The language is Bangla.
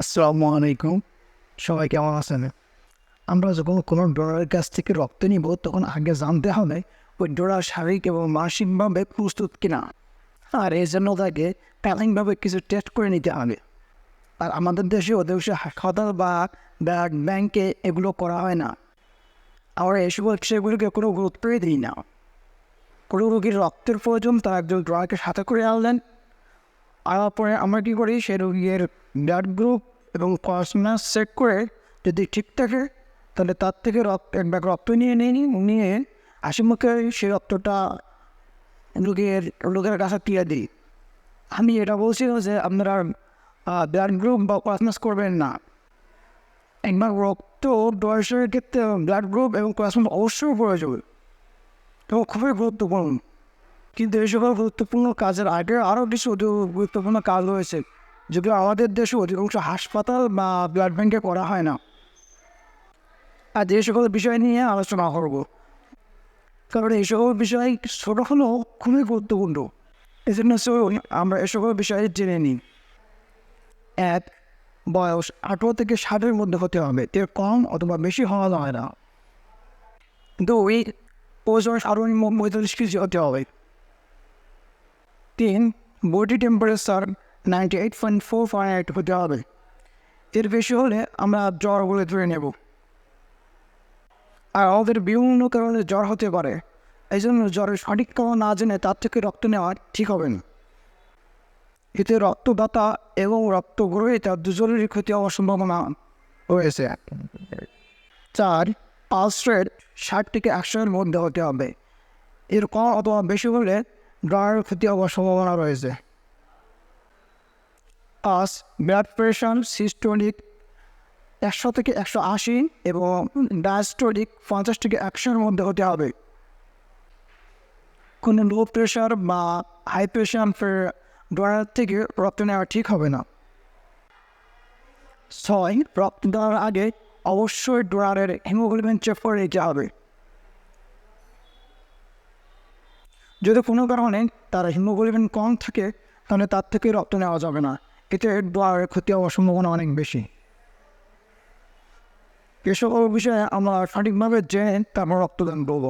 আসসালামু আলাইকুম। সবাই কেমন আছেন? আমরা যখন কোনো ডোনারের কাছ থেকে রক্ত নিব তখন আগে জানতে হবে ওই ডোনার শারীরিক এবং মানসিকভাবে প্রস্তুত কিনা। আর এই জন্য তাকে প্রাথমিকভাবে কিছু টেস্ট করে নিতে হবে। আর আমাদের দেশে অধিকাংশ হাসপাতাল বা ব্লাড ব্যাংকে এগুলো করা হয় না। আমরা এসব বিষয়গুলোকে কোনো গুরুত্বই দিই না। কোনো রোগীর রক্তের প্রয়োজন তার একজন ডোনারকে সাথে করে আনলেন, আনার পরে আমরা কী করি সে রোগীর ব্লাড গ্রুপ এবং প্লাজমা চেক করে যদি ঠিক থাকে তাহলে তার থেকে এক ব্যাগ রক্ত নিয়ে হাসিমুখে সেই রক্তটা লোকের কাছে দিয়ে দিই। আমি এটা বলছি না যে আপনারা ব্লাড গ্রুপ বা প্লাজমা করবেন না। একবার রক্ত বয়সের ক্ষেত্রে ব্লাড গ্রুপ এবং প্লাজমা অবশ্যই প্রয়োজন এবং খুবই গুরুত্বপূর্ণ। কিন্তু এই সকল গুরুত্বপূর্ণ কাজের আগে আরও কিছু গুরুত্বপূর্ণ কাজ রয়েছে যেগুলো আমাদের দেশে অধিকাংশ হাসপাতাল বা ব্লাড ব্যাংকে করা হয় না। আর যে সকল বিষয় নিয়ে আলোচনা করব, কারণ এই সকল বিষয় ছোটো হলেও খুবই গুরুত্বপূর্ণ। এই জন্য চলুন আমরা এ সকল বিষয়ে জেনে নিই। 1. বয়স 18 থেকে 60-এর মধ্যে হতে হবে, এর কম অথবা বেশি হওয়া যায় না। 2. ওজন সর্বনিম্ন 45 কেজি হতে হবে। 3. বডি টেম্পারেচার 98.4 ফারেনহাইট হতে হবে, এর বেশি হলে আমরা জ্বর বলে ধরে নেব। আর আমাদের বিভিন্ন কারণে জ্বর হতে পারে, এই জন্য জ্বরের সঠিক কারণ না জেনে তার থেকে রক্ত নেওয়া ঠিক হবে না। এতে রক্তদাতা এবং রক্তগ্রহীতা দুজনেরই ক্ষতি হওয়ার সম্ভাবনা রয়েছে। 4. পালস রেট 60 থেকে 100-এর মধ্যে হতে হবে, এর কম অথবা বেশি হলে ড্রায়ের ক্ষতি হওয়ার সম্ভাবনা রয়েছে। 5. ব্লাড প্রেশার সিস্টোলিক 100 থেকে 180 এবং ডায়াস্টোলিক 50 থেকে 100-এর মধ্যে হতে হবে। কোনো লো প্রেশার বা হাই প্রেশার ড্রায়ার থেকে রক্ত নেওয়া ঠিক হবে না। 6. রক্ত দেওয়ার আগে অবশ্যই ডোনারের হিমোগ্লোবিন চেক করে নিতে হবে। যদি কোনো কারণে তার হিমোগ্লোবিন কম থাকে তাহলে তার থেকে রক্ত নেওয়া যাবে না, এতে ডোনারের ক্ষতি হওয়ার সম্ভাবনা অনেক বেশি। এসব বিষয়ে আমরা সঠিকভাবে জেনে তারপর রক্তদান করব।